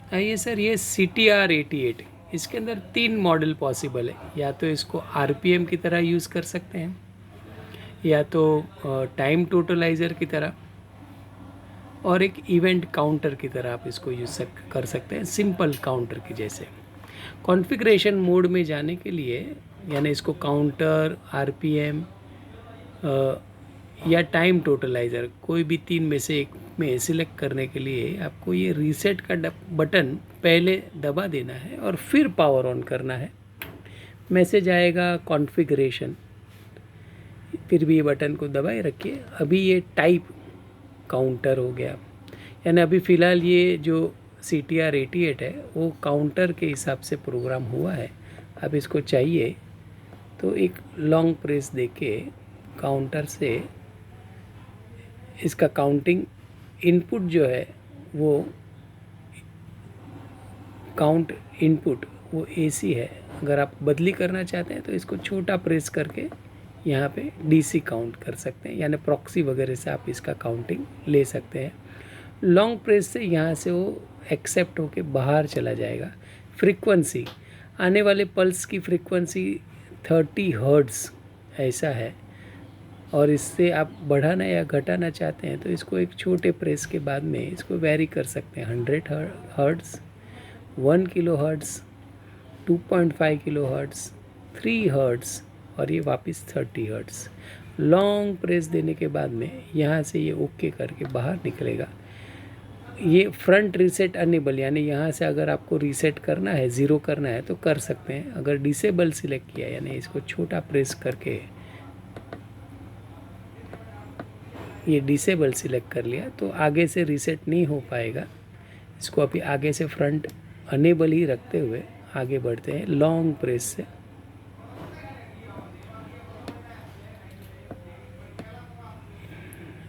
ये सर ये CTR88, इसके अंदर 3 मॉडल पॉसिबल है। या तो इसको RPM की तरह यूज़ कर सकते हैं, या तो टाइम टोटलाइज़र की तरह, और एक इवेंट काउंटर की तरह आप इसको यूज़ कर सकते हैं, सिंपल काउंटर की जैसे। कॉन्फ़िगरेशन मोड में जाने के लिए, यानी इसको काउंटर, RPM या टाइम टोटलाइज़र, कोई भी 3 में से एक में सिलेक्ट करने के लिए आपको ये रीसेट का बटन पहले दबा देना है और फिर पावर ऑन करना है। मैसेज आएगा कॉन्फ़िगरेशन, फिर भी ये बटन को दबाए रखिए। अभी ये टाइप काउंटर हो गया, यानी अभी फ़िलहाल ये जो CTR88 है वो काउंटर के हिसाब से प्रोग्राम हुआ है। अब इसको चाहिए तो एक लॉन्ग प्रेस देके काउंटर से इसका काउंटिंग इनपुट जो है वो काउंट इनपुट वो AC है। अगर आप बदली करना चाहते हैं तो इसको छोटा प्रेस करके यहाँ पे DC काउंट कर सकते हैं, यानी प्रॉक्सी वगैरह से आप इसका काउंटिंग ले सकते हैं। लॉन्ग प्रेस से यहाँ से वो एक्सेप्ट होके बाहर चला जाएगा। फ्रीक्वेंसी, आने वाले पल्स की फ्रीक्वेंसी 30 हर्ट्ज़ ऐसा है, और इससे आप बढ़ाना या घटाना चाहते हैं तो इसको एक छोटे प्रेस के बाद में इसको वेरी कर सकते हैं। 100 hertz, 1 kilo hertz, 2.5 kilo hertz, 3 hertz, और ये वापस 30 हर्ट्ज़। लॉन्ग प्रेस देने के बाद में यहाँ से ये ओके करके बाहर निकलेगा। ये फ्रंट रीसेट अनेबल, यानी यहाँ से अगर आपको रीसेट करना है, ज़ीरो करना है तो कर सकते हैं। अगर डिसेबल सिलेक्ट किया, यानी इसको छोटा प्रेस करके ये डिसेबल सिलेक्ट कर लिया, तो आगे से रीसेट नहीं हो पाएगा। इसको अभी आगे से फ्रंट अनेबल ही रखते हुए आगे बढ़ते हैं लॉन्ग प्रेस से।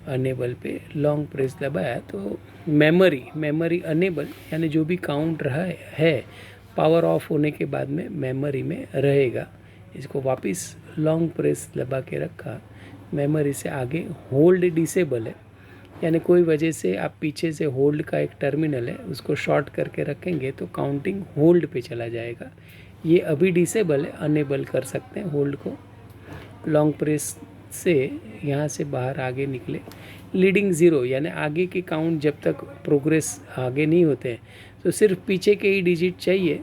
अनेबल पे लॉन्ग प्रेस दबाया तो मेमोरी अनेबल, यानी जो भी काउंट रहा है पावर ऑफ होने के बाद में मेमोरी में रहेगा। इसको वापस लॉन्ग प्रेस दबा के रखा, मेमोरी से आगे होल्ड डिसेबल है, यानी कोई वजह से आप पीछे से होल्ड का एक टर्मिनल है उसको शॉर्ट करके रखेंगे तो काउंटिंग होल्ड पे चला जाएगा। ये अभी डिसेबल है, अनेबल कर सकते हैं होल्ड को। लॉन्ग प्रेस से यहाँ से बाहर आगे निकले। लीडिंग ज़ीरो, यानी आगे के काउंट जब तक प्रोग्रेस आगे नहीं होते हैं तो सिर्फ पीछे के ही डिजिट चाहिए,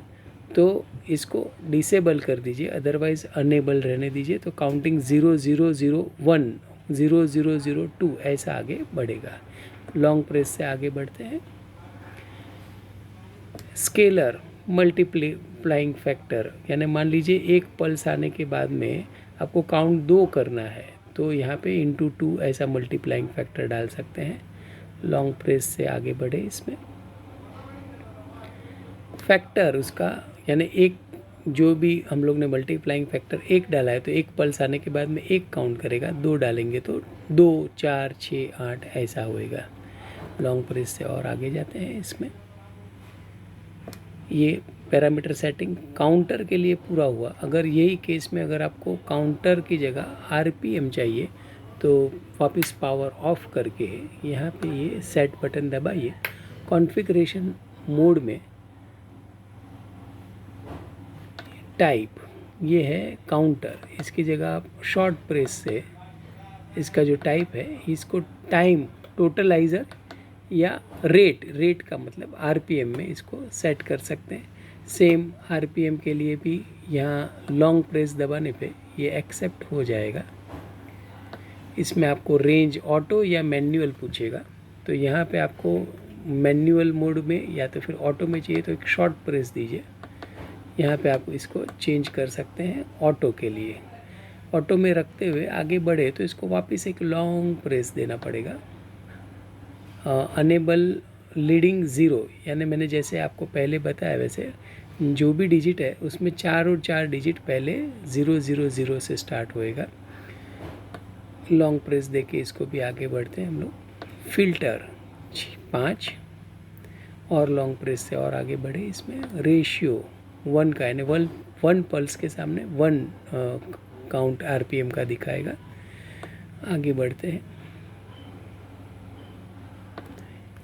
तो इसको डिसेबल कर दीजिए, अदरवाइज़ अनेबल रहने दीजिए। तो काउंटिंग 0001, 0002 ऐसा आगे बढ़ेगा। लॉन्ग प्रेस से आगे बढ़ते हैं। स्केलर मल्टीप्लाइंग फैक्टर, यानी मान लीजिए एक पल्स आने के बाद में आपको काउंट 2 करना है तो यहाँ पे इंटू 2 ऐसा मल्टीप्लाइंग फैक्टर डाल सकते हैं। लॉन्ग प्रेस से आगे बढ़े इसमें। फैक्टर उसका, यानी एक जो भी हम लोग ने मल्टीप्लाइंग फैक्टर 1 डाला है तो एक पल्स आने के बाद में 1 काउंट करेगा, 2 डालेंगे तो 2, 4, 6, 8 ऐसा होएगा। लॉन्ग प्रेस से और आगे जाते हैं इसमें। ये पैरामीटर सेटिंग काउंटर के लिए पूरा हुआ। अगर यही केस में अगर आपको काउंटर की जगह RPM चाहिए तो वापस पावर ऑफ करके यहाँ पे ये सेट बटन दबाइए। कॉन्फ़िगरेशन मोड में टाइप ये है काउंटर, इसकी जगह आप शॉर्ट प्रेस से इसका जो टाइप है इसको टाइम टोटलाइज़र या रेट का मतलब RPM में इसको सेट कर सकते हैं। सेम RPM के लिए भी यहाँ लॉन्ग प्रेस दबाने पे ये एक्सेप्ट हो जाएगा। इसमें आपको रेंज ऑटो या मैनुअल पूछेगा, तो यहाँ पे आपको मैनुअल मोड में या तो फिर ऑटो में चाहिए तो एक शॉर्ट प्रेस दीजिए। यहाँ पे आप इसको चेंज कर सकते हैं ऑटो के लिए। ऑटो में रखते हुए आगे बढ़े तो इसको वापस एक लॉन्ग प्रेस देना पड़ेगा। अनेबल लीडिंग ज़ीरो, यानी मैंने जैसे आपको पहले बताया वैसे जो भी डिजिट है उसमें 4 और 4 डिजिट पहले 000 से स्टार्ट होएगा। लॉन्ग प्रेस देके इसको भी आगे बढ़ते हैं हम लोग। फ़िल्टर 5 और लॉन्ग प्रेस से और आगे बढ़े इसमें। रेशियो 1 का, यानी 1 पल्स के सामने 1 काउंट RPM का दिखाएगा। आगे बढ़ते हैं।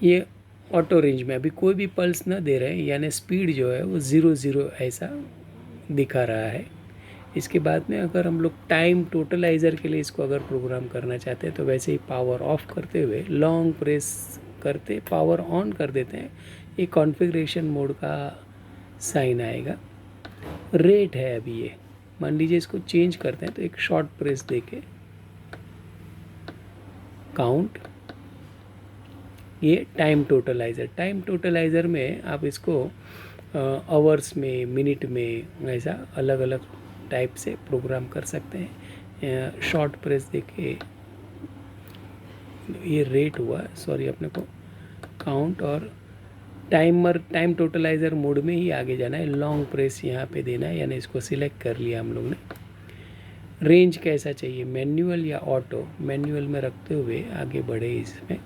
ये ऑटो रेंज में अभी कोई भी पल्स ना दे रहे हैं, यानी स्पीड जो है वो 0 ऐसा दिखा रहा है। इसके बाद में अगर हम लोग टाइम टोटलाइज़र के लिए इसको अगर प्रोग्राम करना चाहते हैं तो वैसे ही पावर ऑफ करते हुए लॉन्ग प्रेस करते पावर ऑन कर देते हैं, ये कॉन्फ़िगरेशन मोड का साइन आएगा। रेट है अभी ये, मान लीजिए इसको चेंज करते हैं तो एक शॉर्ट प्रेस देके काउंट, ये टाइम टोटलाइज़र में आप इसको आवर्स में, मिनट में, ऐसा अलग अलग टाइप से प्रोग्राम कर सकते हैं। शॉर्ट प्रेस देके ये रेट हुआ, सॉरी, अपने को काउंट और टाइम टोटलाइज़र मोड में ही आगे जाना है। लॉन्ग प्रेस यहाँ पे देना है, यानी इसको सिलेक्ट कर लिया हम लोग ने। रेंज कैसा चाहिए, मैनुअल या ऑटो, मैनुअल में रखते हुए आगे बढ़े इसमें।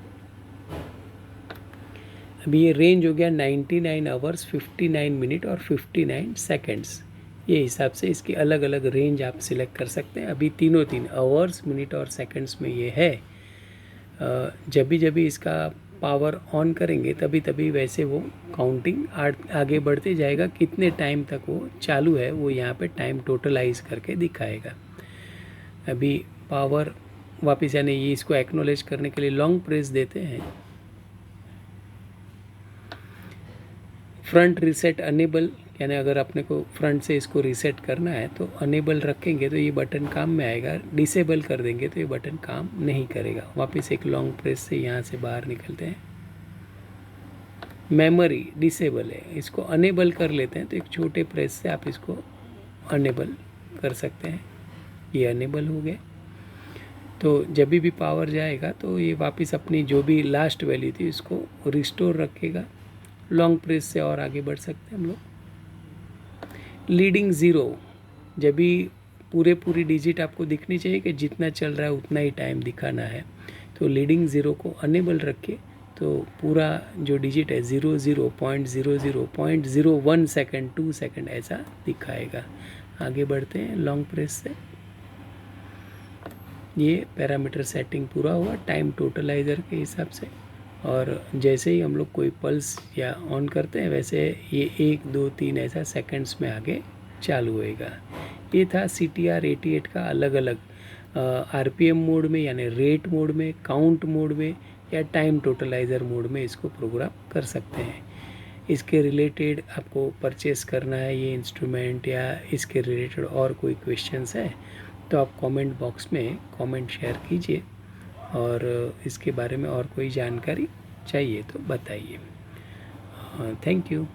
अभी ये रेंज हो गया 99 आवर्स 59 मिनट और 59 सेकंड्स। ये हिसाब से इसकी अलग अलग रेंज आप सिलेक्ट कर सकते हैं। अभी तीन आवर्स, मिनट और सेकंड्स में ये है। जब भी इसका पावर ऑन करेंगे तभी तभी वैसे वो काउंटिंग आगे बढ़ते जाएगा। कितने टाइम तक वो चालू है वो यहाँ पे टाइम टोटलाइज करके दिखाएगा। अभी पावर वापस, यानी ये इसको एक्नॉलेज करने के लिए लॉन्ग प्रेस देते हैं। फ्रंट रीसेट अनेबल, यानी अगर अपने को फ्रंट से इसको रीसेट करना है तो अनेबल रखेंगे तो ये बटन काम में आएगा, डिसेबल कर देंगे तो ये बटन काम नहीं करेगा। वापस एक लॉन्ग प्रेस से यहाँ से बाहर निकलते हैं। मेमोरी डिसेबल है, इसको अनेबल कर लेते हैं तो एक छोटे प्रेस से आप इसको अनेबल कर सकते हैं। ये अनेबल हो गए तो जब भी पावर जाएगा तो ये वापस अपनी जो भी लास्ट वैल्यू थी इसको रिस्टोर रखेगा। लॉन्ग प्रेस से और आगे बढ़ सकते हैं हम लोग। लीडिंग ज़ीरो, जब भी पूरी डिजिट आपको दिखनी चाहिए कि जितना चल रहा है उतना ही टाइम दिखाना है, तो लीडिंग ज़ीरो को अनेबल रखिए तो पूरा जो डिजिट है 00, 0.00, 0.01 सेकेंड, 2 सेकेंड ऐसा दिखाएगा। आगे बढ़ते हैं लॉन्ग प्रेस से। ये पैरामीटर सेटिंग पूरा हुआ टाइम टोटलाइज़र के हिसाब से। और जैसे ही हम लोग कोई पल्स या ऑन करते हैं वैसे ये 1, 2, 3 ऐसा सेकंड्स में आगे चालू होएगा। ये था CTR 88 का अलग अलग RPM मोड में, यानी रेट मोड में, काउंट मोड में या टाइम टोटलाइज़र मोड में इसको प्रोग्राम कर सकते हैं। इसके रिलेटेड आपको परचेस करना है ये इंस्ट्रूमेंट या इसके रिलेटेड और कोई क्वेश्चंस है तो आप कमेंट बॉक्स में कमेंट शेयर कीजिए, और इसके बारे में और कोई जानकारी चाहिए तो बताइए। Thank you.